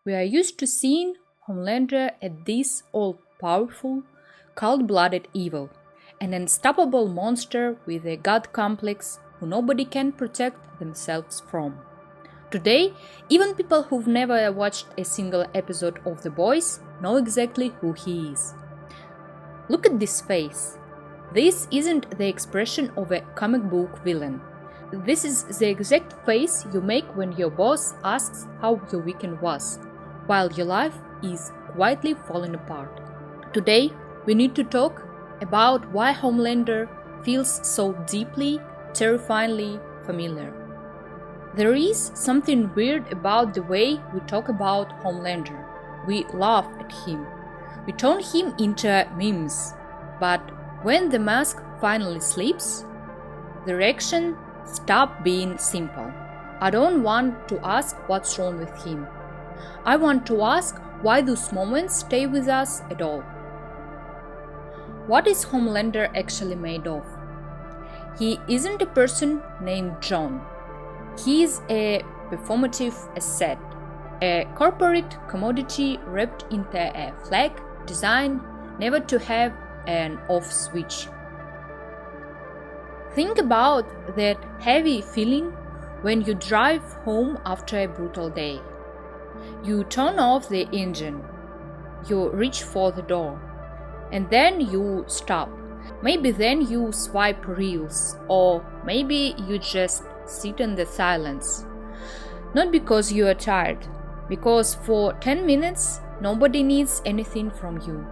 We are used to seeing Homelander as this all-powerful, cold-blooded evil, an unstoppable monster with a god complex who nobody can protect themselves from. Today, even people who've never watched a single episode of The Boys know exactly who he is. Look at this face. This isn't the expression of a comic book villain. This is the exact face you make when your boss asks how your weekend was, while your life is quietly falling apart. Today, we need to talk about why Homelander feels so deeply, terrifyingly familiar. There is something weird about the way we talk about Homelander. We laugh at him. We turn him into memes. But when the mask finally slips, the reaction stops being simple. I don't want to ask what's wrong with him. I want to ask why those moments stay with us at all. What is Homelander actually made of? He isn't a person named John. He is a performative asset, a corporate commodity wrapped into a flag designed never to have an off switch. Think about that heavy feeling when you drive home after a brutal day. You turn off the engine, you reach for the door, and then you stop. Maybe then you swipe reels, or maybe you just sit in the silence. Not because you are tired, because for 10 minutes nobody needs anything from you.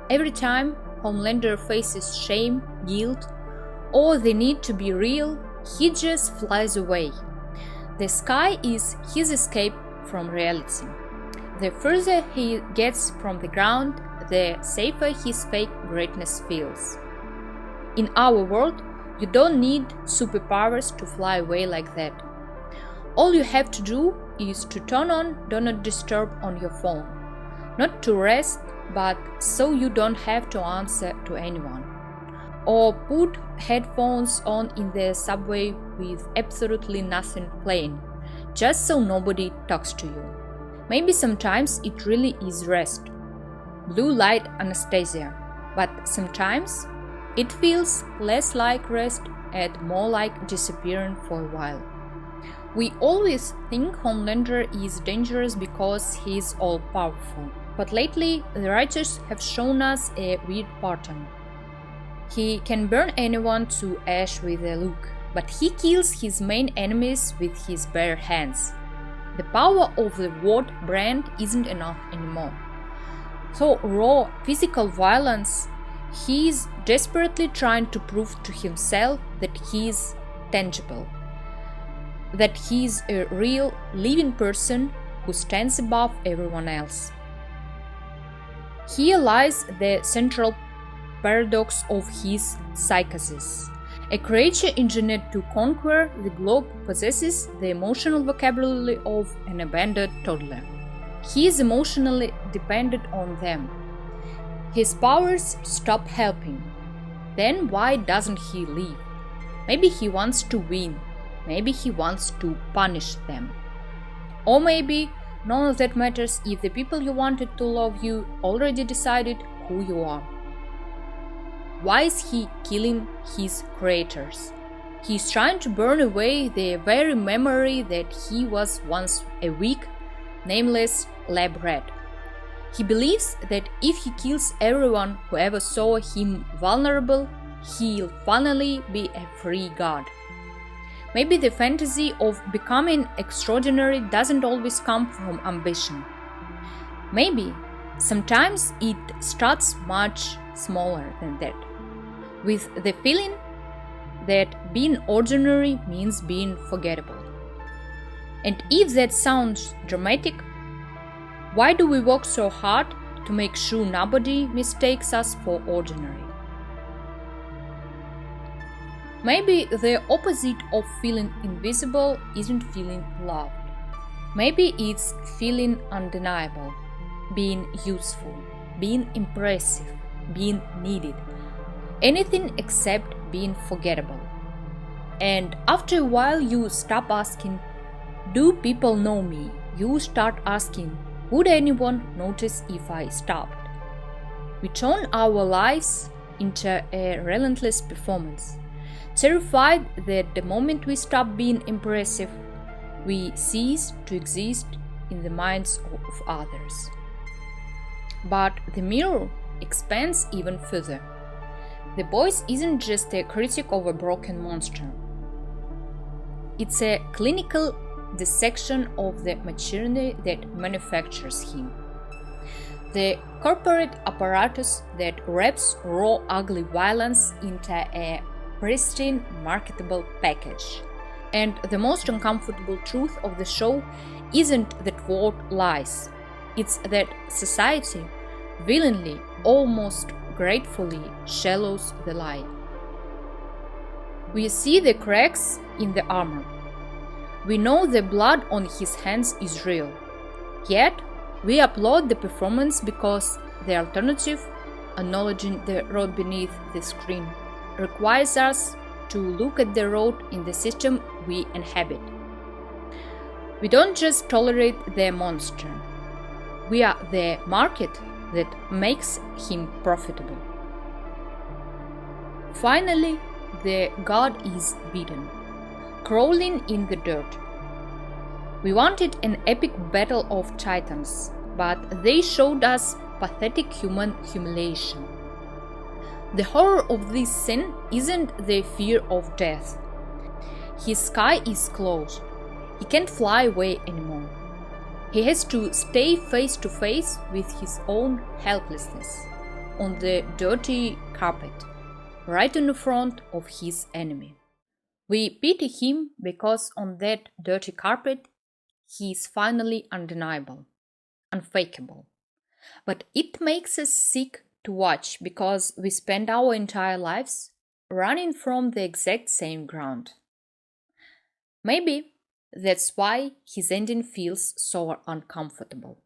Every time Homelander faces shame, guilt, or the need to be real, he just flies away. The sky is his escape from reality. The further he gets from the ground, the safer his fake greatness feels. In our world, you don't need superpowers to fly away like that. All you have to do is to turn on Do Not Disturb on your phone. Not to rest, but so you don't have to answer to anyone. Or put headphones on in the subway with absolutely nothing playing, just so nobody talks to you. Maybe sometimes it really is rest, blue light anesthesia, but sometimes it feels less like rest and more like disappearing for a while. We always think Homelander is dangerous because he's all-powerful, but lately the writers have shown us a weird pattern. He can burn anyone to ash with a look, but he kills his main enemies with his bare hands. The power of the word brand isn't enough anymore. So raw physical violence, he is desperately trying to prove to himself that he is tangible, that he is a real living person who stands above everyone else. Here lies the central paradox of his psychosis. A creature engineered to conquer the globe possesses the emotional vocabulary of an abandoned toddler. He is emotionally dependent on them. His powers stop helping. Then why doesn't he leave? Maybe he wants to win. Maybe he wants to punish them. Or maybe none of that matters if the people you wanted to love you already decided who you are. Why is he killing his creators? He is trying to burn away the very memory that he was once a weak, nameless lab rat. He believes that if he kills everyone who ever saw him vulnerable, he'll finally be a free god. Maybe the fantasy of becoming extraordinary doesn't always come from ambition. Maybe sometimes it starts much smaller than that, with the feeling that being ordinary means being forgettable. And if that sounds dramatic, why do we work so hard to make sure nobody mistakes us for ordinary? Maybe the opposite of feeling invisible isn't feeling loved. Maybe it's feeling undeniable, being useful, being impressive, being needed. Anything except being forgettable. And after a while you stop asking, do people know me? You start asking, Would anyone notice if I stopped? We turn our lives into a relentless performance, terrified that the moment we stop being impressive, we cease to exist in the minds of others. But the mirror expands even further. The voice isn't just a critic of a broken monster. It's a clinical dissection of the machinery that manufactures him. The corporate apparatus that wraps raw, ugly violence into a pristine, marketable package. And the most uncomfortable truth of the show isn't that word lies. It's that society willingly, almost gratefully, shallows the lie. We see the cracks in the armor. We know the blood on his hands is real. Yet, we applaud the performance because the alternative, acknowledging the road beneath the screen, requires us to look at the road in the system we inhabit. We don't just tolerate the monster. We are the market that makes him profitable. Finally, the god is beaten, crawling in the dirt. We wanted an epic battle of titans, but they showed us pathetic human humiliation. The horror of this sin isn't the fear of death. His sky is closed. He can't fly away anymore. He has to stay face to face with his own helplessness on the dirty carpet, right in the front of his enemy. We pity him because on that dirty carpet he is finally undeniable, unfakeable. But it makes us sick to watch because we spend our entire lives running from the exact same ground. Maybe that's why his ending feels so uncomfortable.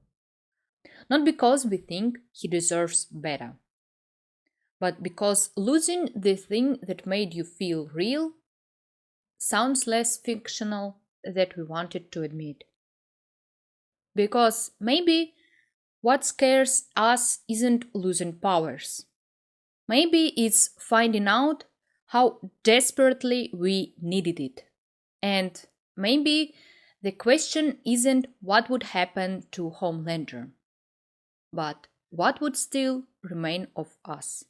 Not because we think he deserves better, but because losing the thing that made you feel real sounds less fictional than we wanted to admit. Because maybe what scares us isn't losing powers. Maybe it's finding out how desperately we needed it. And maybe the question isn't what would happen to Homelander, but what would still remain of us.